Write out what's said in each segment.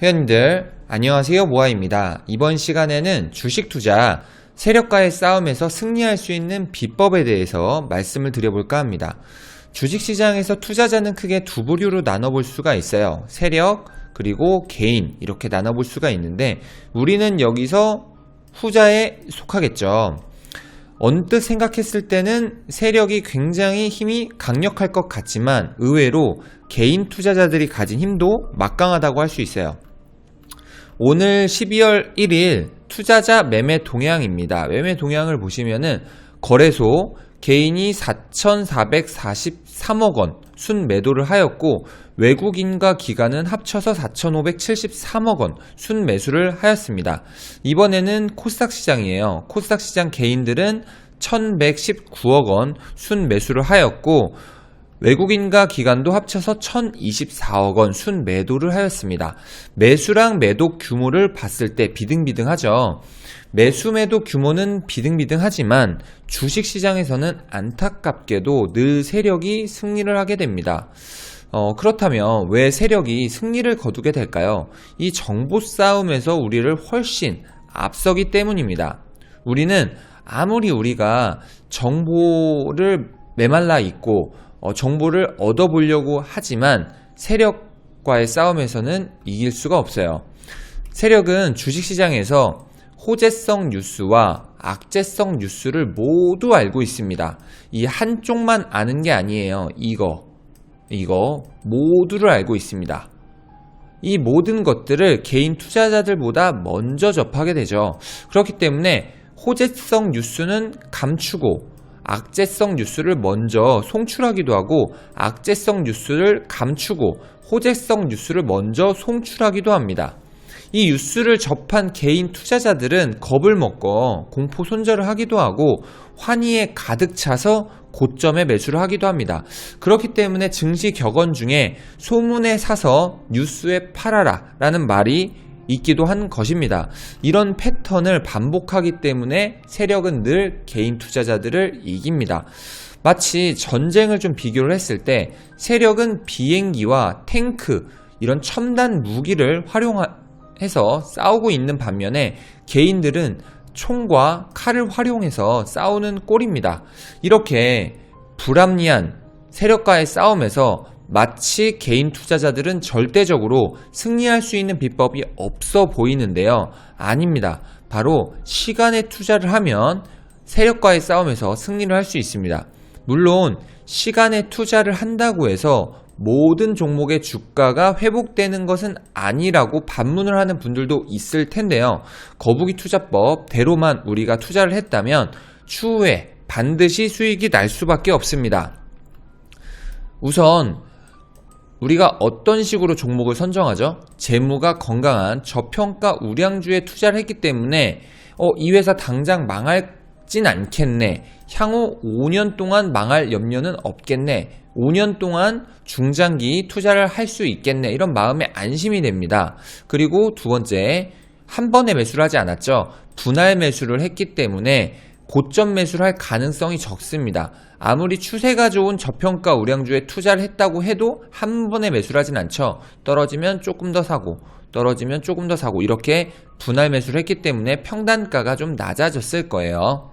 회원님들 안녕하세요, 모아입니다. 이번 시간에는 주식 투자, 세력과의 싸움에서 승리할 수 있는 비법에 대해서 말씀을 드려볼까 합니다. 주식시장에서 투자자는 크게 두 부류로 나눠볼 수가 있어요. 세력 그리고 개인, 이렇게 나눠볼 수가 있는데 우리는 여기서 후자에 속하겠죠. 언뜻 생각했을 때는 세력이 굉장히 힘이 강력할 것 같지만 의외로 개인 투자자들이 가진 힘도 막강하다고 할 수 있어요. 오늘 12월 1일 투자자 매매 동향입니다. 매매 동향을 보시면은 거래소 개인이 4,443억 원 순매도를 하였고 외국인과 기관은 합쳐서 4,573억 원 순매수를 하였습니다. 이번에는 코스닥 시장이에요. 코스닥 시장 개인들은 1,119억 원 순매수를 하였고 외국인과 기관도 합쳐서 1,024억 원 순매도를 하였습니다. 매수랑 매도 규모를 봤을 때 비등비등하죠. 매수 매도 규모는 비등비등하지만 주식시장에서는 안타깝게도 늘 세력이 승리를 하게 됩니다. 그렇다면 왜 세력이 승리를 거두게 될까요? 이 정보 싸움에서 우리를 훨씬 앞서기 때문입니다. 우리는 아무리 우리가 정보를 메말라 있고 정보를 얻어보려고 하지만 세력과의 싸움에서는 이길 수가 없어요. 세력은 주식시장에서 호재성 뉴스와 악재성 뉴스를 모두 알고 있습니다. 이 한쪽만 아는 게 아니에요. 이거 모두를 알고 있습니다. 이 모든 것들을 개인 투자자들보다 먼저 접하게 되죠. 그렇기 때문에 호재성 뉴스는 감추고 악재성 뉴스를 먼저 송출하기도 하고 악재성 뉴스를 감추고 호재성 뉴스를 먼저 송출하기도 합니다. 이 뉴스를 접한 개인 투자자들은 겁을 먹고 공포 손절을 하기도 하고 환희에 가득 차서 고점에 매수를 하기도 합니다. 그렇기 때문에 증시 격언 중에 소문에 사서 뉴스에 팔아라 라는 말이 있기도 한 것입니다. 이런 패턴을 반복하기 때문에 세력은 늘 개인 투자자들을 이깁니다. 마치 전쟁을 좀 비교를 했을 때 세력은 비행기와 탱크, 이런 첨단 무기를 활용해서 싸우고 있는 반면에 개인들은 총과 칼을 활용해서 싸우는 꼴입니다. 이렇게 불합리한 세력과의 싸움에서 마치 개인 투자자들은 절대적으로 승리할 수 있는 비법이 없어 보이는데요. 아닙니다. 바로 시간에 투자를 하면 세력과의 싸움에서 승리를 할 수 있습니다. 물론 시간에 투자를 한다고 해서 모든 종목의 주가가 회복되는 것은 아니라고 반문을 하는 분들도 있을 텐데요. 거북이 투자법대로만 우리가 투자를 했다면 추후에 반드시 수익이 날 수밖에 없습니다. 우선 우리가 어떤 식으로 종목을 선정하죠? 재무가 건강한 저평가 우량주에 투자를 했기 때문에 이 회사 당장 망할진 않겠네. 향후 5년 동안 망할 염려는 없겠네. 5년 동안 중장기 투자를 할 수 있겠네. 이런 마음에 안심이 됩니다. 그리고 두 번째, 한 번에 매수를 하지 않았죠. 분할 매수를 했기 때문에 고점 매수를 할 가능성이 적습니다. 아무리 추세가 좋은 저평가 우량주에 투자를 했다고 해도 한 번에 매수를 하진 않죠. 떨어지면 조금 더 사고 떨어지면 조금 더 사고 이렇게 분할 매수를 했기 때문에 평단가가 좀 낮아졌을 거예요.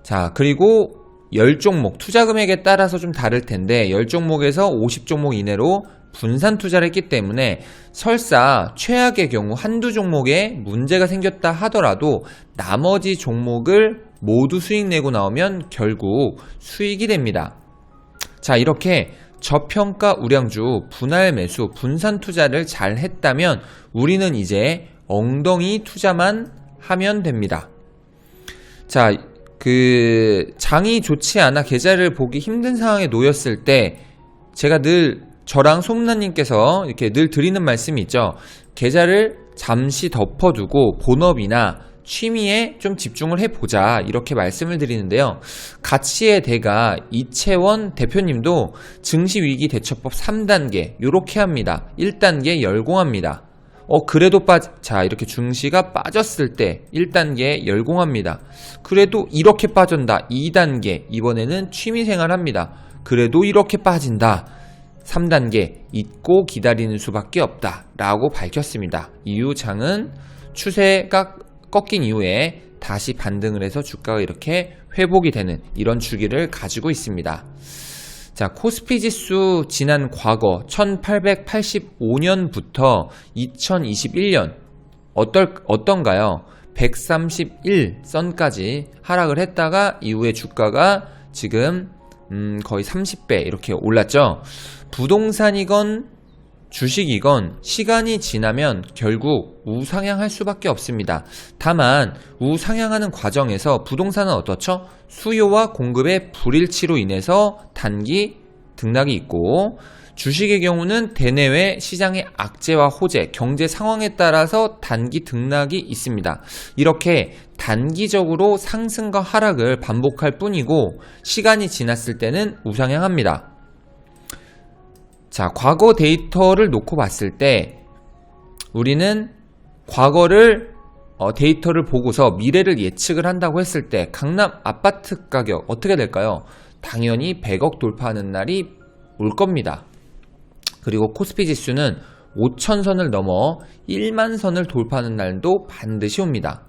자, 그리고 10종목, 투자 금액에 따라서 좀 다를 텐데 10종목에서 50종목 이내로 분산 투자를 했기 때문에 설사 최악의 경우 한두 종목에 문제가 생겼다 하더라도 나머지 종목을 모두 수익 내고 나오면 결국 수익이 됩니다. 자, 이렇게 저평가 우량주, 분할 매수, 분산 투자를 잘 했다면 우리는 이제 엉덩이 투자만 하면 됩니다. 자, 장이 좋지 않아 계좌를 보기 힘든 상황에 놓였을 때 제가 늘 저랑 소문나님께서 이렇게 늘 드리는 말씀이 있죠. 계좌를 잠시 덮어두고 본업이나 취미에 좀 집중을 해보자, 이렇게 말씀을 드리는데요. 가치의 대가 이채원 대표님도 증시위기 대처법 3단계 이렇게 합니다. 1단계 열공합니다. 그래도 자, 이렇게 증시가 빠졌을 때 1단계 열공합니다. 그래도 이렇게 빠진다. 2단계, 이번에는 취미생활 합니다. 그래도 이렇게 빠진다. 3단계 잊고 기다리는 수밖에 없다 라고 밝혔습니다. 이후 장은 추세가 꺾인 이후에 다시 반등을 해서 주가가 이렇게 회복이 되는 이런 주기를 가지고 있습니다. 자, 코스피 지수 지난 과거 1885년부터 2021년 어떤가요? 131선까지 하락을 했다가 이후에 주가가 지금 거의 30배 이렇게 올랐죠. 부동산이건 주식이건 시간이 지나면 결국 우상향할 수밖에 없습니다. 다만 우상향하는 과정에서 부동산은 어떻죠? 수요와 공급의 불일치로 인해서 단기 등락이 있고, 주식의 경우는 대내외 시장의 악재와 호재, 경제 상황에 따라서 단기 등락이 있습니다. 이렇게 단기적으로 상승과 하락을 반복할 뿐이고 시간이 지났을 때는 우상향합니다. 자, 과거 데이터를 놓고 봤을 때 우리는 과거를 데이터를 보고서 미래를 예측을 한다고 했을 때 강남 아파트 가격 어떻게 될까요? 당연히 100억 돌파하는 날이 올 겁니다. 그리고 코스피 지수는 5,000선을 넘어 1만 선을 돌파하는 날도 반드시 옵니다.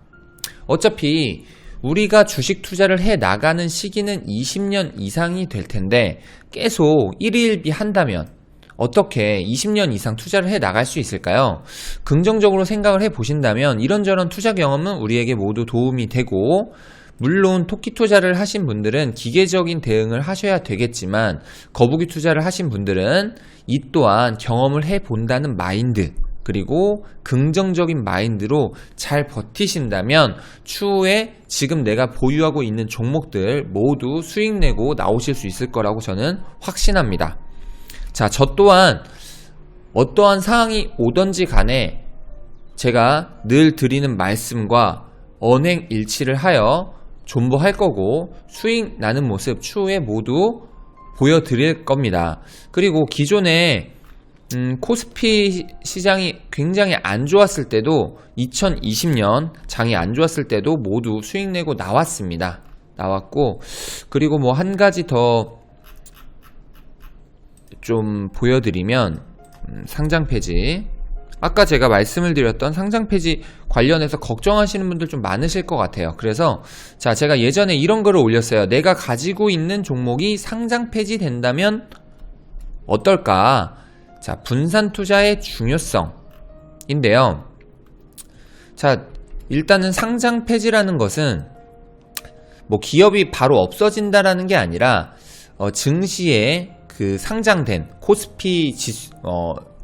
어차피 우리가 주식 투자를 해 나가는 시기는 20년 이상이 될 텐데 계속 일희일비 한다면 어떻게 20년 이상 투자를 해 나갈 수 있을까요? 긍정적으로 생각을 해 보신다면 이런저런 투자 경험은 우리에게 모두 도움이 되고, 물론 토끼 투자를 하신 분들은 기계적인 대응을 하셔야 되겠지만 거북이 투자를 하신 분들은 이 또한 경험을 해 본다는 마인드, 그리고 긍정적인 마인드로 잘 버티신다면 추후에 지금 내가 보유하고 있는 종목들 모두 수익 내고 나오실 수 있을 거라고 저는 확신합니다. 자, 저 또한 어떠한 상황이 오던지 간에 제가 늘 드리는 말씀과 언행 일치를 하여 존버할 거고 수익 나는 모습 추후에 모두 보여드릴 겁니다. 그리고 기존에 코스피 시장이 굉장히 안 좋았을 때도 2020년 장이 안 좋았을 때도 모두 수익 내고 나왔습니다. 나왔고, 그리고 뭐 한 가지 더 좀 보여드리면 상장 폐지, 아까 제가 말씀을 드렸던 상장 폐지 관련해서 걱정하시는 분들 좀 많으실 것 같아요. 그래서 자, 제가 예전에 이런 글을 올렸어요. 내가 가지고 있는 종목이 상장 폐지 된다면 어떨까? 자, 분산 투자의 중요성인데요. 자, 일단은 상장 폐지라는 것은 뭐 기업이 바로 없어진다라는 게 아니라 증시에 그 상장된 코스피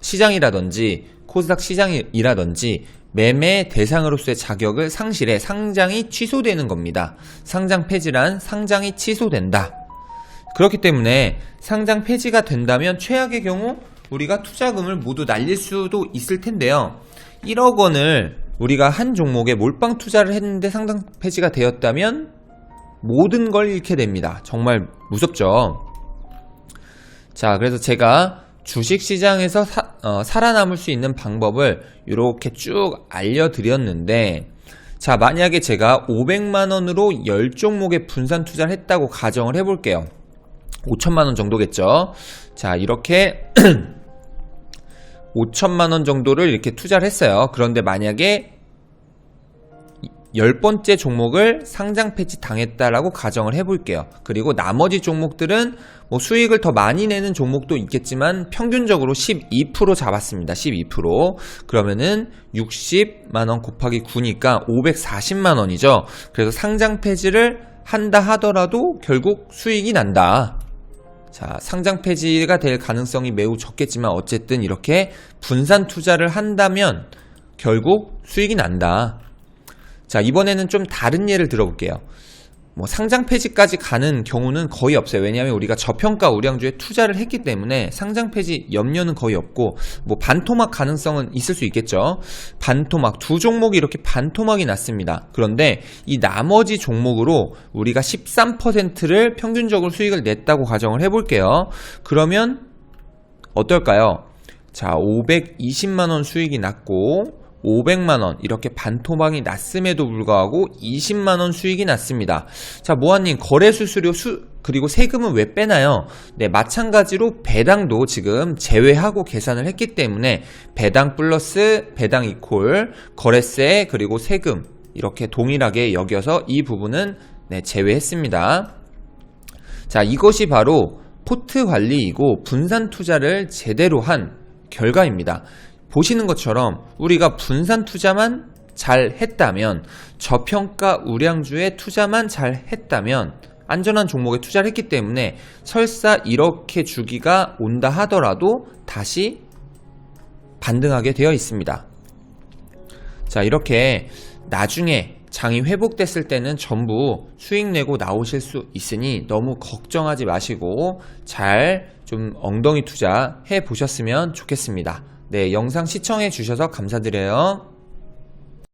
시장이라든지 코스닥 시장이라든지 매매 대상으로서의 자격을 상실해 상장이 취소되는 겁니다. 상장 폐지란 상장이 취소된다. 그렇기 때문에 상장 폐지가 된다면 최악의 경우 우리가 투자금을 모두 날릴 수도 있을 텐데요. 1억 원을 우리가 한 종목에 몰빵 투자를 했는데 상장 폐지가 되었다면 모든 걸 잃게 됩니다. 정말 무섭죠. 자, 그래서 제가 주식시장에서 살아남을 수 있는 방법을 이렇게 쭉 알려드렸는데, 자, 만약에 제가 500만원으로 10종목에 분산 투자를 했다고 가정을 해볼게요. 5천만원 정도겠죠. 자, 이렇게 5천만원 정도를 이렇게 투자를 했어요. 그런데 만약에 10번째 종목을 상장 폐지 당했다라고 가정을 해볼게요. 그리고 나머지 종목들은 뭐 수익을 더 많이 내는 종목도 있겠지만 평균적으로 12% 잡았습니다. 12%. 그러면은 60만원 곱하기 9니까 540만원이죠. 그래서 상장 폐지를 한다 하더라도 결국 수익이 난다. 자, 상장 폐지가 될 가능성이 매우 적겠지만 어쨌든 이렇게 분산 투자를 한다면 결국 수익이 난다. 자, 이번에는 좀 다른 예를 들어볼게요. 뭐 상장 폐지까지 가는 경우는 거의 없어요. 왜냐하면 우리가 저평가 우량주에 투자를 했기 때문에 상장 폐지 염려는 거의 없고, 뭐 반토막 가능성은 있을 수 있겠죠. 반토막, 두 종목이 이렇게 반토막이 났습니다. 그런데 이 나머지 종목으로 우리가 13%를 평균적으로 수익을 냈다고 가정을 해볼게요. 그러면 어떨까요? 자, 520만원 수익이 났고 500만원 이렇게 반토막이 났음에도 불구하고 20만원 수익이 났습니다. 자, 모아님 거래 수수료 그리고 세금은 왜 빼나요? 네, 마찬가지로 배당도 지금 제외하고 계산을 했기 때문에 배당 플러스 배당 이퀄 거래세 그리고 세금 이렇게 동일하게 여겨서 이 부분은 네, 제외했습니다. 자, 이것이 바로 포트 관리이고 분산 투자를 제대로 한 결과입니다. 보시는 것처럼 우리가 분산 투자만 잘 했다면, 저평가 우량주에 투자만 잘 했다면 안전한 종목에 투자를 했기 때문에 설사 이렇게 주기가 온다 하더라도 다시 반등하게 되어 있습니다. 자, 이렇게 나중에 장이 회복됐을 때는 전부 수익 내고 나오실 수 있으니 너무 걱정하지 마시고 잘 좀 엉덩이 투자 해 보셨으면 좋겠습니다. 네, 영상 시청해 주셔서 감사드려요.